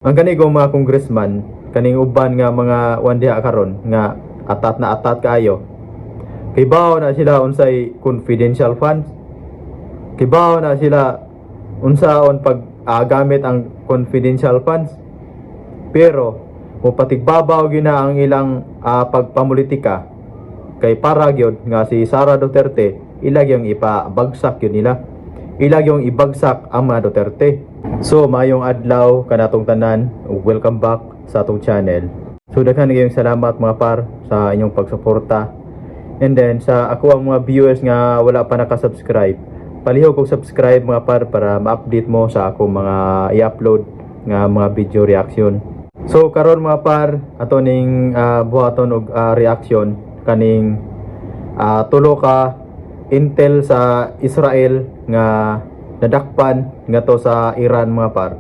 Ang kanigo mga congressman, kaning uban nga mga wandiha karon nga atat na atat kaayo. Kibaw na sila unsay confidential funds. Kibaw na sila unsaon pag gamit ang confidential funds. Pero mupatigbabaw gina ang ilang pagpamulitika kay para gyud nga si Sara Duterte ilagyong ipabagsak yun nila. Ilagyong ibagsak ang mga Duterte. So mayong adlaw kanatong tanan, welcome back sa atong channel. So daghan kayong salamat mga par sa inyong pagsuporta. And then sa ako ang mga viewers nga wala pa naka-subscribe, palihog kog subscribe mga par para ma-update mo sa akong mga i-upload nga mga video reaction. So karon mga par, ato ning buhaton og reaction kaning tulo ka intel sa Israel nga nadakpan nga to sa Iran mga par.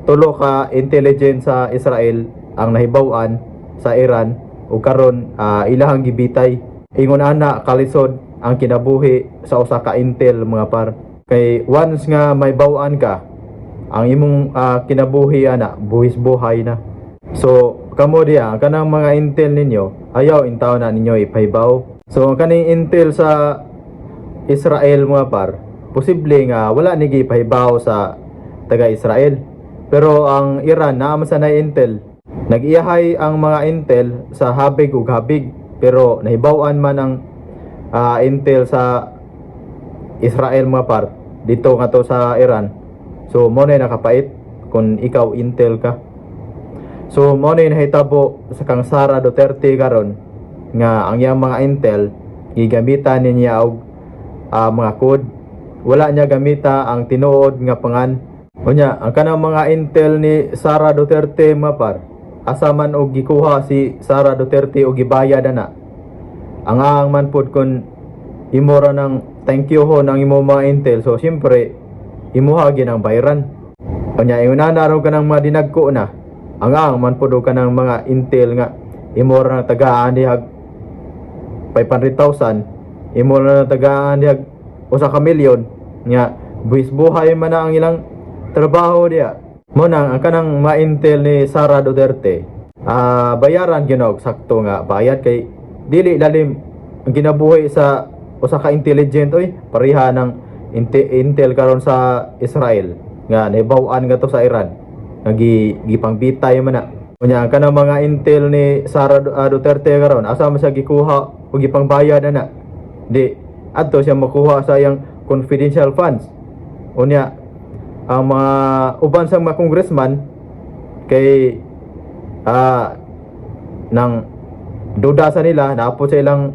Tulo ka intelligence sa Israel ang nahibaw-an sa Iran ug karon ilahang gibitay. Ingon ana kalisod ang kinabuhi sa usa ka intel mga par. Kay once nga may baw-an ka, ang imong kinabuhi ana buhis buhay na. So kamo diya kanang mga intel ninyo ayaw intaw na ninyo ipahibaw. So kaning intel sa Israel mga par, posible nga wala ni gipahibaw sa taga Israel. Pero ang Iran naman sa na intel, nag-iyahay ang mga intel sa habig ug habig, pero nahibaw-an man ang intel sa Israel mga par dito nga to sa Iran. So mo na nakapait kung ikaw intel ka. So mo na nahitabo sa kang Sara Duterte karon nga ang iyang mga intel gigamitan niya og mga code. Wala niya gamita ang tinuod nga pangan. Unya ang kanang mga intel ni Sara Duterte mga par, asa man og gikuha si Sara Duterte og gibayad ana. Ang man pud kun imo ra ng thank you ho ng imo mga intel, so siyempre imuha gyud ang bayaran. Unya ingon na raw kanang mga dinagko na. Ang man pud kanang mga intel nga imo ra tagaan dihag 500,000, imo na tagaan dihag usa ka milyon nga buhis buhay man na ang ilang trabaho diya. Mo nang ang kanang mga intel ni Sara Duterte bayaran ginog sakto nga bayad kay dili lalim ang ginabuhi sa usa ka intelligent oy pareha ng intel karon sa Israel nga nahibaw-an nga to sa Iran nga gipangbitay man na. Unya kanang mga intel ni Sara Duterte karon asa man siya gikuha og gipangbayad ana, di adto siya makuha sa iyang confidential funds. Unya ang mga uban sa mga congressman kay nang duda sa nila naapot sa ilang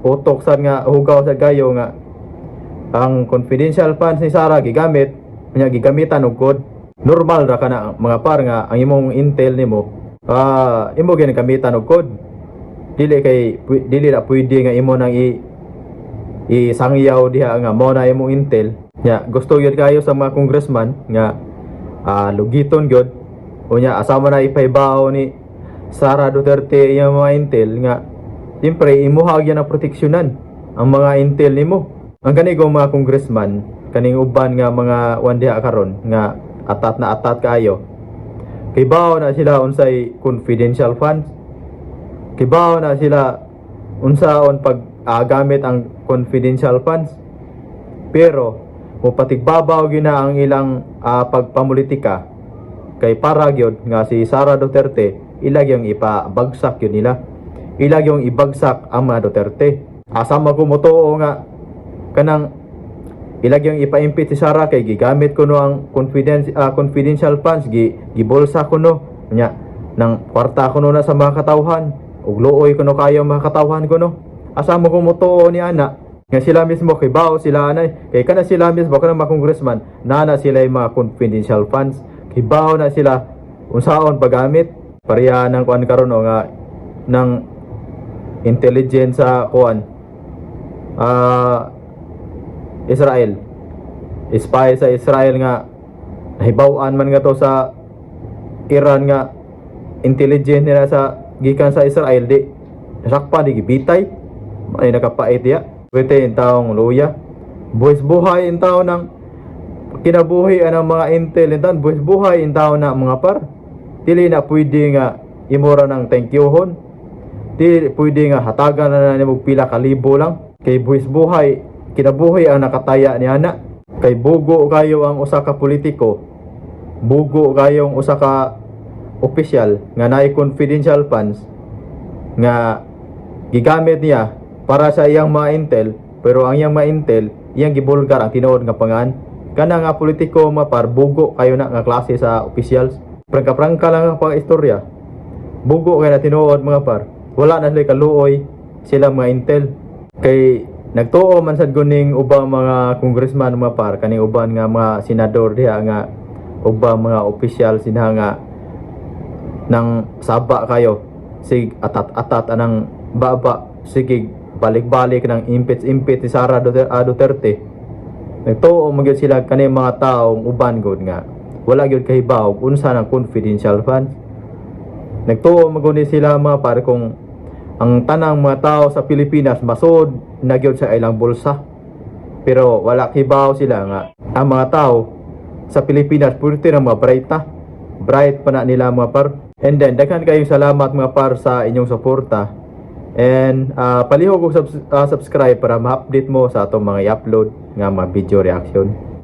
utok sad nga hugaw sa gayo nga ang confidential funds ni Sara gigamit unya gigamitan og code. Normal ra kana mga par nga ang imong intel nimo imo ginagamitan og code. Dili na pwede nga imo nang isangyaw diha nga mo na imong intel. Nya gusto gyud kayo sa mga congressman nga lugiton gyud unya asama na ipahibaw ni Sara Duterte iyang mga intel nga siyempre imuha gyud ang proteksyonan ang mga intel nimo. Ang kanigo mga congressman, kaning uban nga mga wandiha karon nga atat na atat kaayo. Kibaw na sila unsay confidential funds. Kibaw na sila unsaon pag gamit ang confidential funds. Pero mupatigbabaw gina ang ilang pagpamulitika kay para gyud nga si Sara Duterte ilagyong ipabagsak yun nila. Ilagyong ibagsak ang mga Duterte. Asa magumutuo nga kanang ilagyong ipa-impit si Sara kay gigamit kuno ang confidential funds gibolsa kuno nya nang kwarta kuno na sa mga katawhan ug luoy kuno kayo mga katawhan kuno. Asa mo kumutuo ni ana nga sila mismo kibaw sila anay kay kana sila mismo kana mga congressman nana sila yung mga confidential funds kibaw na sila unsaon paggamit pareha ng kuan karon nga ng intelligence sa kuan Israel. Spy sa Israel nga nahibaw-an man nga to sa Iran nga intelligent nila sa gikan sa Israel di nasakpan di gibitay ay nakapait ya. Wete in taong luya. Buhis buhay in taon ng kinabuhi ang mga intel intan buhis buhay in tao na mga par. Dili na pwede nga imora ng thank youhon. Dili pwede nga hatagan na nimo pila ka libo lang. Kay buhis buhay kinabuhi ang nakataya ni ana. Kay bugo kayo ang usa ka politiko. Bugo kayo ang usa ka opisyal nga naay confidential funds nga gigamit niya para sa iyang mga intel, pero ang iyang mga intel iyang gibulgar ang tinuod nga pangan. Kana nga politiko mapar bugo kayo na nga klase sa officials. Prangka-prangka lang ang istorya. Bugo kayo na tinuod mga par. Wala na sila kaluoy sila mga intel. Kay nagtuo man sad guning ubang mga congressman mga par, kaning uban nga mga senador diha nga ubang mga official sinha nga nang saba kayo sig atat-atat anang baba sige balik-balik ng impit ni Sara Duterte. Nagtuo magyud sila kani mga taong uban gud nga wala gyud kahibaw unsa ng confidential funds. Nagtuo maguni sila mga par kung ang tanang mga tao sa Pilipinas masud na gyud sa ilang bulsa. Pero wala kahibaw sila nga ang mga tao sa Pilipinas purti na mga bright pa na nila mga par. And then daghan kayong salamat mga par sa inyong suporta. And palihog og subscribe para ma-update mo sa atong mga i-upload nga mga video reaction.